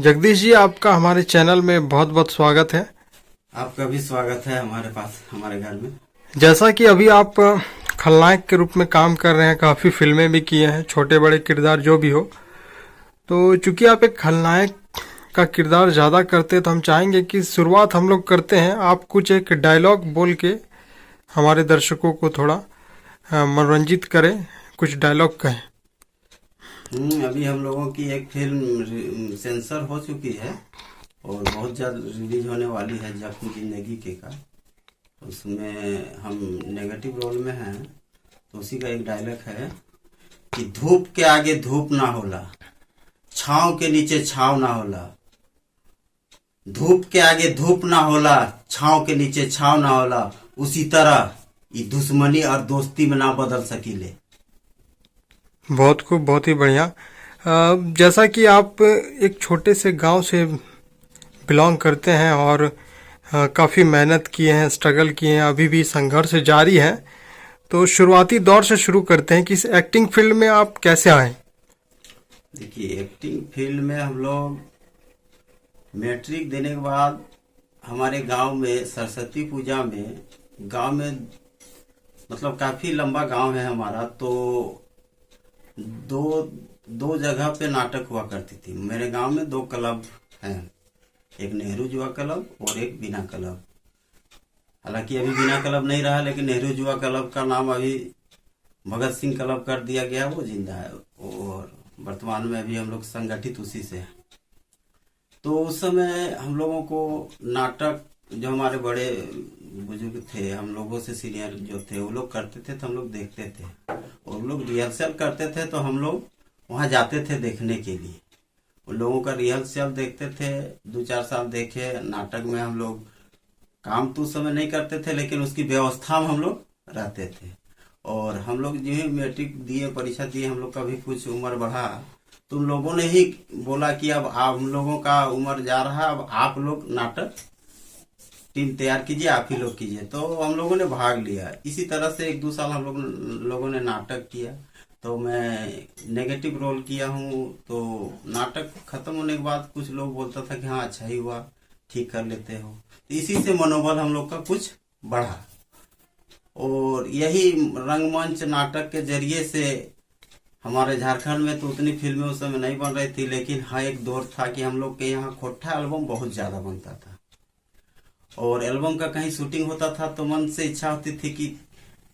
जगदीश जी, आपका हमारे चैनल में बहुत बहुत स्वागत है। आपका भी स्वागत है हमारे पास, हमारे घर में। जैसा कि अभी आप खलनायक के रूप में काम कर रहे हैं, काफ़ी फिल्में भी किए हैं, छोटे बड़े किरदार जो भी हो, तो चूंकि आप एक खलनायक का किरदार ज़्यादा करते हैं तो हम चाहेंगे कि शुरुआत हम लोग करते हैं, आप कुछ एक डायलॉग बोल के हमारे दर्शकों को थोड़ा मनोरंजित करें, कुछ डायलॉग कहें। अभी हम लोगों की एक फिल्म सेंसर हो चुकी है और बहुत जल्द रिलीज होने वाली है, जख्म जिंदगी के का। उसमें हम नेगेटिव रोल में हैं, तो उसी का एक डायलॉग है कि धूप के आगे धूप ना होला, छांव के नीचे छांव ना होला। धूप के आगे धूप ना होला, छांव के नीचे छांव ना होला। उसी तरह ये दुश्मनी और दोस्ती में ना बदल सकीले। बहुत खूब, बहुत ही बढ़िया। जैसा कि आप एक छोटे से गांव से बिलोंग करते हैं और काफ़ी मेहनत किए हैं, स्ट्रगल किए हैं, अभी भी संघर्ष जारी है, तो शुरुआती दौर से शुरू करते हैं कि इस एक्टिंग फील्ड में आप कैसे आए। देखिए, एक्टिंग फील्ड में हम लोग मैट्रिक देने के बाद हमारे गांव में सरस्वती पूजा में, गांव में मतलब काफ़ी लंबा गांव है हमारा, तो दो दो जगह पे नाटक हुआ करती थी। मेरे गांव में दो क्लब हैं, एक नेहरू युवा क्लब और एक बिना क्लब। हालांकि अभी बिना क्लब नहीं रहा, लेकिन नेहरू युवा क्लब का नाम अभी भगत सिंह क्लब कर दिया गया, वो जिंदा है और वर्तमान में अभी हम लोग संगठित उसी से हैं। तो उस समय हम लोगों को नाटक, जो हमारे बड़े बुजुर्ग थे, हम लोगों से सीनियर जो थे, वो लोग करते थे तो हम लोग देखते थे, और लोग रिहर्सल करते थे तो हम लोग वहाँ जाते थे देखने के लिए। उन लोगों का रिहर्सल देखते थे, 2-4 साल देखे। नाटक में हम लोग काम तो उस समय नहीं करते थे, लेकिन उसकी व्यवस्था में हम लोग रहते थे। और हम लोग जो है मैट्रिक दिए, परीक्षा दिए, हम लोग का भी कुछ उम्र बढ़ा, तो उन लोगों ने ही बोला कि अब आप, हम लोगों का उम्र जा रहा, अब आप लोग नाटक टीम तैयार कीजिए, आप ही लोग कीजिए। तो हम लोगों ने भाग लिया। इसी तरह से 1-2 साल हम लोगों ने नाटक किया। तो मैं नेगेटिव रोल किया हूँ। तो नाटक खत्म होने के बाद कुछ लोग बोलता था कि हाँ अच्छा ही हुआ, ठीक कर लेते हो। तो इसी से मनोबल हम लोग का कुछ बढ़ा, और यही रंगमंच नाटक के जरिए से हमारे झारखंड में तो उतनी फिल्में उस समय नहीं बन रही थी, लेकिन हाँ एक दौर था कि हम लोग के यहाँ खोट्ठा एल्बम बहुत ज्यादा बनता था, और एल्बम का कहीं शूटिंग होता था तो मन से इच्छा होती थी कि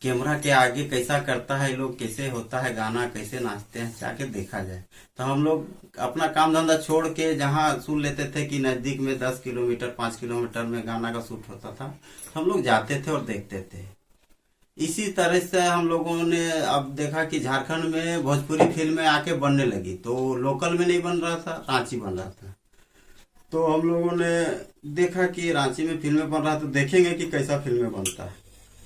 कैमरा के आगे कैसा करता है लोग, कैसे होता है गाना, कैसे नाचते हैं, जाके देखा जाए। तो हम लोग अपना काम धंधा छोड़ के जहाँ सुन लेते थे कि नजदीक में 10 किलोमीटर 5 किलोमीटर में गाना का शूट होता था, तो हम लोग जाते थे और देखते थे। इसी तरह से हम लोगों ने अब देखा कि झारखंड में भोजपुरी फिल्में आके बनने लगी, तो लोकल में नहीं बन रहा था, रांची बन रहा था। तो हम लोगों ने देखा कि रांची में फिल्में बन रहा, तो देखेंगे कि कैसा फिल्में बनता है।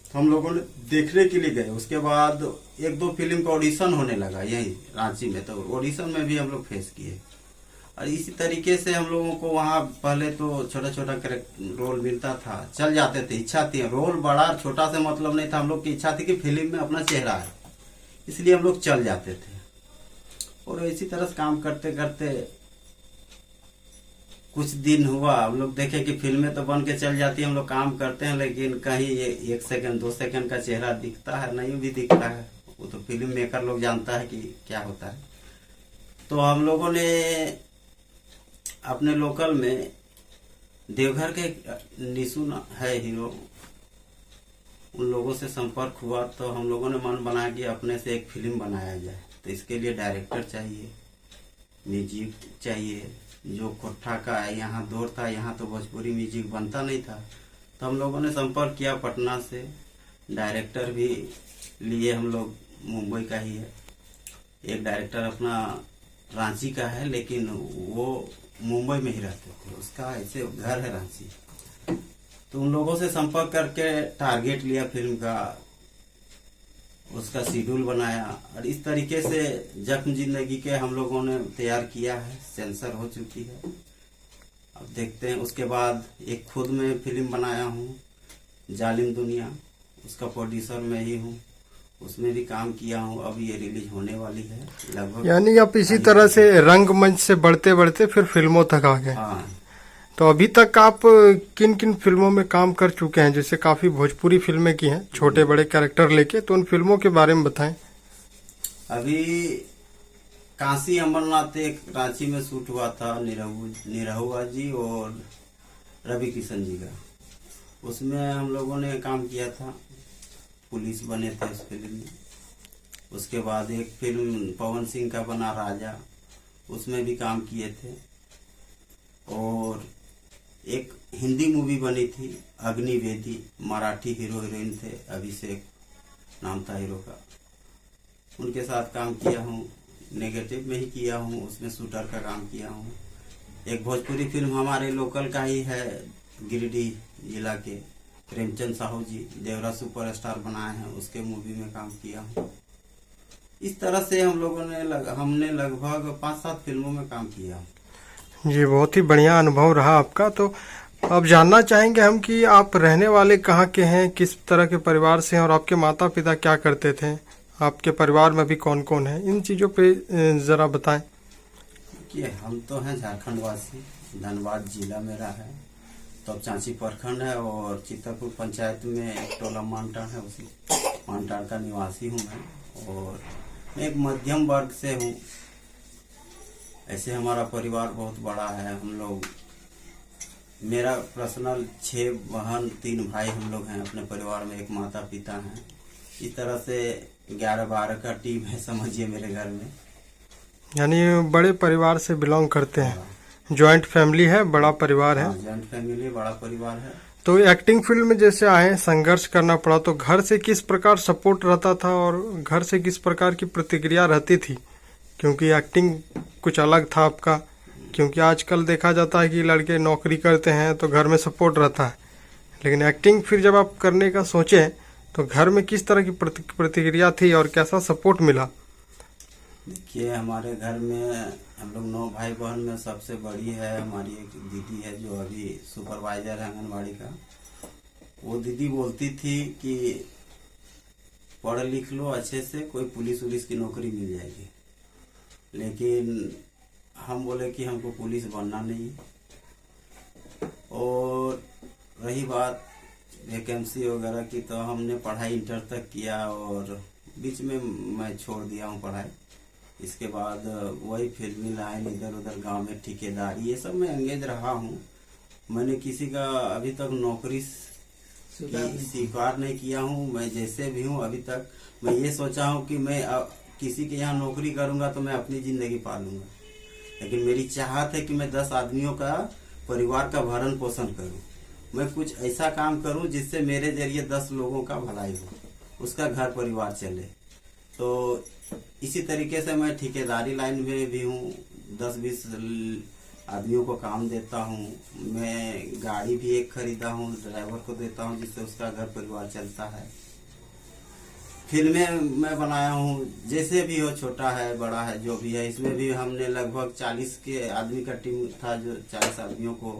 तो हम लोगों ने देखने के लिए गए। उसके बाद 1-2 फिल्म का ऑडिशन होने लगा यही रांची में, तो ऑडिशन में भी हम लोग फेस किए। और इसी तरीके से हम लोगों को वहाँ पहले तो छोटा छोटा रोल मिलता था, चल जाते थे। इच्छा थी, रोल बड़ा छोटा से मतलब नहीं था, हम लोग की इच्छा थी कि फिल्म में अपना चेहरा है, इसलिए हम लोग चल जाते थे। और इसी तरह से काम करते करते कुछ दिन हुआ, हम लोग देखे कि फिल्में तो बन के चल जाती है, हम लोग काम करते हैं, लेकिन कहीं 1 सेकंड 2 सेकंड का चेहरा दिखता है, नहीं भी दिखता है, वो तो फिल्म मेकर लोग जानता है कि क्या होता है। तो हम लोगों ने अपने लोकल में देवघर के निशु है हीरो, उन लोगों से संपर्क हुआ, तो हम लोगों ने मन बना कि अपने से एक फिल्म बनाया जाए। तो इसके लिए डायरेक्टर चाहिए, म्यूजिक चाहिए, जो कोठा का है, यहाँ दौर था, यहाँ तो भोजपुरी म्यूजिक बनता नहीं था। तो हम लोगों ने संपर्क किया पटना से, डायरेक्टर भी लिए हम लोग, मुंबई का ही है। एक डायरेक्टर अपना रांची का है, लेकिन वो मुंबई में ही रहते थे, उसका ऐसे घर है रांची। तो उन लोगों से संपर्क करके टारगेट लिया फिल्म का, उसका शेड्यूल बनाया, और इस तरीके से जख्म जिंदगी के हम लोगों ने तैयार किया है, सेंसर हो चुकी है। अब देखते हैं। उसके बाद एक खुद में फिल्म बनाया हूँ, जालिम दुनिया, उसका प्रोड्यूसर मैं ही हूँ, उसमें भी काम किया हूँ। अब ये रिलीज होने वाली है लगभग। यानी आप इसी तरह से रंगमंच से बढ़ते बढ़ते फिर फिल्मों तक आ गए। हाँ, तो अभी तक आप किन किन फिल्मों में काम कर चुके हैं? जैसे काफी भोजपुरी फिल्में की हैं, छोटे बड़े कैरेक्टर लेके, तो उन फिल्मों के बारे में बताएं। अभी काशी अमरनाथ एक रांची में शूट हुआ था, निरहुआ जी और रवि किशन जी का। उसमें हम लोगों ने काम किया था, पुलिस बने थे उस फिल्म में। उसके बाद एक फिल्म पवन सिंह का बना राजा, उसमें भी काम किए थे। और एक हिंदी मूवी बनी थी अग्निवेदी, मराठी हीरो हीरोइन थे, अभिषेक नाम था हीरो का। उनके साथ काम किया हूँ, नेगेटिव में ही किया हूँ, उसमें शूटर का काम किया हूँ। एक भोजपुरी फिल्म हमारे लोकल का ही है, गिरिडीह जिला के प्रेमचंद साहू जी देवरा सुपरस्टार बनाए हैं, उसके मूवी में काम किया हूँ। इस तरह से हम लोगों ने हमने लगभग 5-7 फिल्मों में काम किया। जी, बहुत ही बढ़िया अनुभव रहा आपका। तो अब जानना चाहेंगे हम कि आप रहने वाले कहाँ के हैं, किस तरह के परिवार से हैं, और आपके माता पिता क्या करते थे, आपके परिवार में भी कौन कौन है, इन चीज़ों पे ज़रा बताएं। कि हम तो हैं झारखंड वासी, धनबाद जिला मेरा है, तो चांची प्रखंड है और चितरपुर पंचायत में एक टोला मानटाड़ है, उसी मानटाड़ का निवासी हूँ मैं। और मैं एक मध्यम वर्ग से हूँ। ऐसे हमारा परिवार बहुत बड़ा है। हम लोग, मेरा पर्सनल 6 बहन 3 भाई हम लोग हैं अपने परिवार में, एक माता पिता हैं। इस तरह से 11-12 का टीम है समझिए मेरे घर में। यानी बड़े परिवार से बिलोंग करते हैं, जॉइंट फैमिली है, बड़ा परिवार है। जॉइंट फैमिली, बड़ा परिवार है। तो एक्टिंग फील्ड में जैसे आए, संघर्ष करना पड़ा, तो घर से किस प्रकार सपोर्ट रहता था और घर से किस प्रकार की प्रतिक्रिया रहती थी? क्योंकि एक्टिंग कुछ अलग था आपका, क्योंकि आजकल देखा जाता है कि लड़के नौकरी करते हैं तो घर में सपोर्ट रहता है, लेकिन एक्टिंग फिर जब आप करने का सोचे तो घर में किस तरह की प्रतिक्रिया थी और कैसा सपोर्ट मिला? देखिए, हमारे घर में हम लोग 9 भाई बहन में सबसे बड़ी है हमारी एक दीदी है जो अभी सुपरवाइजर है आंगनबाड़ी का। वो दीदी बोलती थी कि पढ़ लिख लो अच्छे से, कोई पुलिस उलिस की नौकरी मिल जाएगी। लेकिन हम बोले कि हमको पुलिस बनना नहीं। और रही बात वैकेंसी वगैरह की, तो हमने पढ़ाई इंटर तक किया और बीच में मैं छोड़ दिया हूँ पढ़ाई। इसके बाद वही फिल्मी लाइन, इधर उधर गांव में ठेकेदारी, ये सब में एंगेज रहा हूँ। मैंने किसी का अभी तक नौकरी स्वीकार नहीं किया हूँ। मैं जैसे भी हूँ अभी तक, मैं ये सोचा हूँ कि मैं किसी के यहाँ नौकरी करूँगा तो मैं अपनी ज़िंदगी पालूंगा, लेकिन मेरी चाहत है कि मैं 10 आदमियों का परिवार का भरण पोषण करूँ। मैं कुछ ऐसा काम करूँ जिससे मेरे जरिए 10 लोगों का भलाई हो, उसका घर परिवार चले। तो इसी तरीके से मैं ठेकेदारी लाइन में भी हूँ, 10-20 आदमियों को काम देता हूँ। मैं गाड़ी भी एक खरीदा हूँ, ड्राइवर को देता हूँ, जिससे उसका घर परिवार चलता है। फिल्में मैं बनाया हूँ, जैसे भी हो, छोटा है बड़ा है जो भी है। इसमें भी हमने लगभग 40 के आदमी का टीम था, जो 40 आदमियों को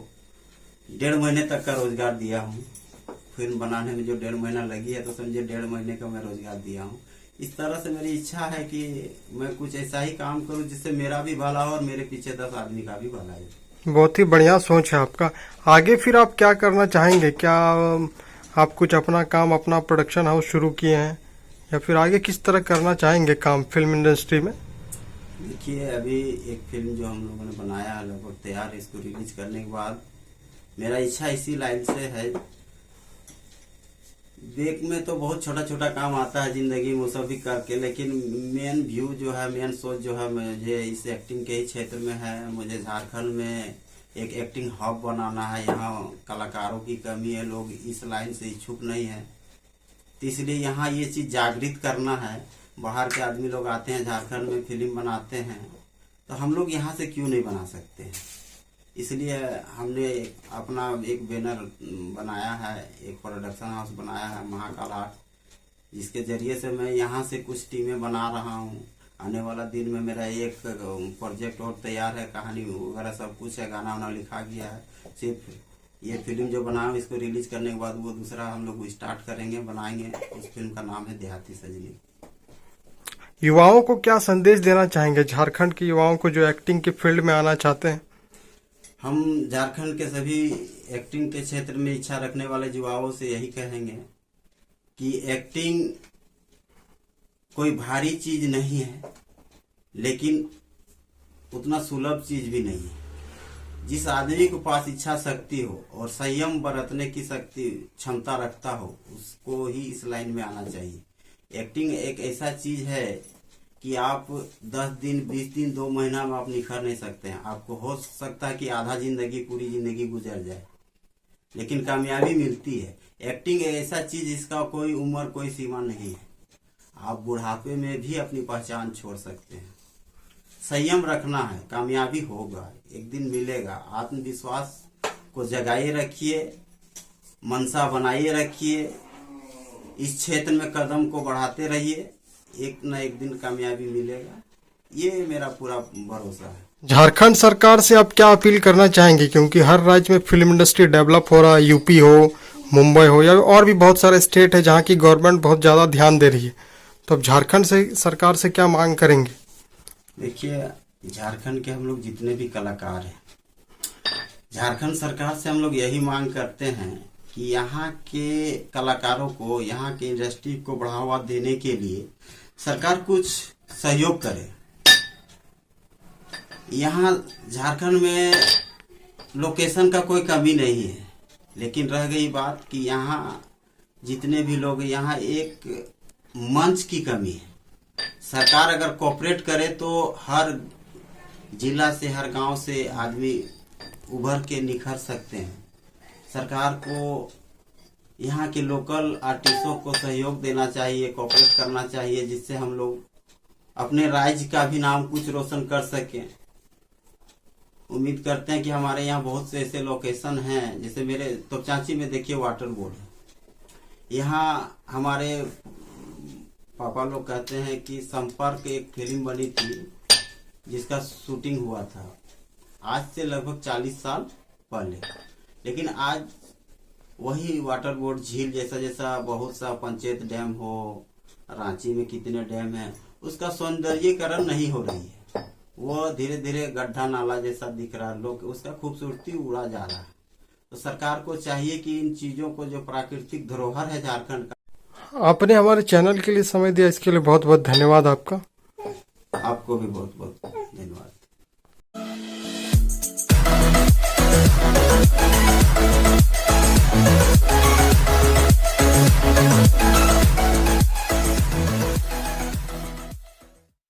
1.5 महीने तक का रोजगार दिया हूँ। फिल्म बनाने में जो 1.5 महीना लगी है, तो समझे 1.5 महीने का मैं रोजगार दिया हूँ। इस तरह से मेरी इच्छा है कि मैं कुछ ऐसा ही काम करूं जिससे मेरा भी भला हो और मेरे पीछे 10 आदमी का भी भला हो। बहुत ही बढ़िया सोच है आपका। आगे फिर आप क्या करना चाहेंगे? क्या आप कुछ अपना काम, अपना प्रोडक्शन हाउस शुरू किए हैं, या फिर आगे किस तरह करना चाहेंगे काम फिल्म इंडस्ट्री में? देखिए, अभी एक फिल्म जो हम लोगों ने बनाया है लगभग तैयार है। इसको रिलीज करने के बाद मेरा इच्छा इसी लाइन से है। बेक में तो बहुत छोटा छोटा काम आता है जिंदगी में, सब भी करके, लेकिन मेन व्यू जो है, मेन सोच जो है, मुझे इस एक्टिंग के ही क्षेत्र में है। मुझे झारखंड में एक एक्टिंग हब बनाना है। यहाँ कलाकारों की कमी है, लोग इस लाइन से इच्छुक नहीं है, तो इसलिए यहाँ ये चीज़ जागृत करना है। बाहर के आदमी लोग आते हैं झारखंड में, फिल्म बनाते हैं, तो हम लोग यहाँ से क्यों नहीं बना सकते हैं? इसलिए हमने अपना एक बैनर बनाया है, एक प्रोडक्शन हाउस बनाया है, महाकाल आर्ट, जिसके जरिए से मैं यहाँ से कुछ टीमें बना रहा हूँ। आने वाला दिन में मेरा एक प्रोजेक्ट और तैयार है, कहानी वगैरह सब कुछ है, गाना वाना लिखा गया है। सिर्फ ये फिल्म जो बनाया इसको रिलीज करने के बाद वो दूसरा हम लोग स्टार्ट करेंगे, बनाएंगे। उस फिल्म का नाम है देहाती सजनी। युवाओं को क्या संदेश देना चाहेंगे, झारखंड के युवाओं को जो एक्टिंग के फील्ड में आना चाहते हैं? हम झारखंड के सभी एक्टिंग के क्षेत्र में इच्छा रखने वाले युवाओं से यही कहेंगे कि एक्टिंग कोई भारी चीज नहीं है, लेकिन उतना सुलभ चीज भी नहीं है। जिस आदमी के पास इच्छा शक्ति हो और संयम बरतने की शक्ति क्षमता रखता हो, उसको ही इस लाइन में आना चाहिए। एक्टिंग एक ऐसा चीज है कि आप 10 दिन 20 दिन 2 महीना में आप निखर नहीं सकते हैं। आपको हो सकता है कि आधा जिंदगी पूरी जिंदगी गुजर जाए, लेकिन कामयाबी मिलती है। एक्टिंग एक ऐसा चीज जिसका कोई उम्र कोई सीमा नहीं है। आप बुढ़ापे में भी अपनी पहचान छोड़ सकते हैं। संयम रखना है, कामयाबी होगा, एक दिन मिलेगा। आत्मविश्वास को जगाए रखिए, मनसा बनाए रखिए, इस क्षेत्र में कदम को बढ़ाते रहिए, एक न एक दिन कामयाबी मिलेगा। ये मेरा पूरा भरोसा है। झारखंड सरकार से आप क्या अपील करना चाहेंगे, क्योंकि हर राज्य में फिल्म इंडस्ट्री डेवलप हो रहा है, यूपी हो, मुंबई हो या और भी बहुत सारे स्टेट है जहाँ की गवर्नमेंट बहुत ज़्यादा ध्यान दे रही है, तो अब झारखंड से सरकार से क्या मांग करेंगे? देखिए, झारखंड के हम लोग जितने भी कलाकार हैं, झारखंड सरकार से हम लोग यही मांग करते हैं कि यहाँ के कलाकारों को, यहाँ के इंडस्ट्री को बढ़ावा देने के लिए सरकार कुछ सहयोग करे। यहाँ झारखंड में लोकेशन का कोई कमी नहीं है, लेकिन रह गई बात कि यहाँ जितने भी लोग, यहाँ एक मंच की कमी है। सरकार अगर कोऑपरेट करे तो हर जिला से, हर गांव से आदमी उभर के निखर सकते हैं। सरकार को यहाँ के लोकल आर्टिस्टों को सहयोग देना चाहिए, कोऑपरेट करना चाहिए, जिससे हम लोग अपने राज्य का भी नाम कुछ रोशन कर सकें। उम्मीद करते हैं कि हमारे यहाँ बहुत से ऐसे लोकेशन हैं, जैसे मेरे तोपचांची में देखिए वाटर बोर्ड है। यहाँ हमारे पापा लोग कहते हैं कि संपर्क एक फिल्म बनी थी जिसका शूटिंग हुआ था आज से लगभग 40 साल पहले, लेकिन आज वही वाटर बोर्ड झील जैसा बहुत सा पंचायत डैम हो, रांची में कितने डैम हैं, उसका सौंदर्यीकरण नहीं हो रही है। वो धीरे धीरे गड्ढा नाला जैसा दिख रहा है, लोग उसका खूबसूरती उड़ा जा रहा है। तो सरकार को चाहिए कि इन चीजों को, जो प्राकृतिक धरोहर है झारखंड का। आपने हमारे चैनल के लिए समय दिया, इसके लिए बहुत बहुत धन्यवाद आपका। आपको भी बहुत बहुत धन्यवाद। We'll be right back.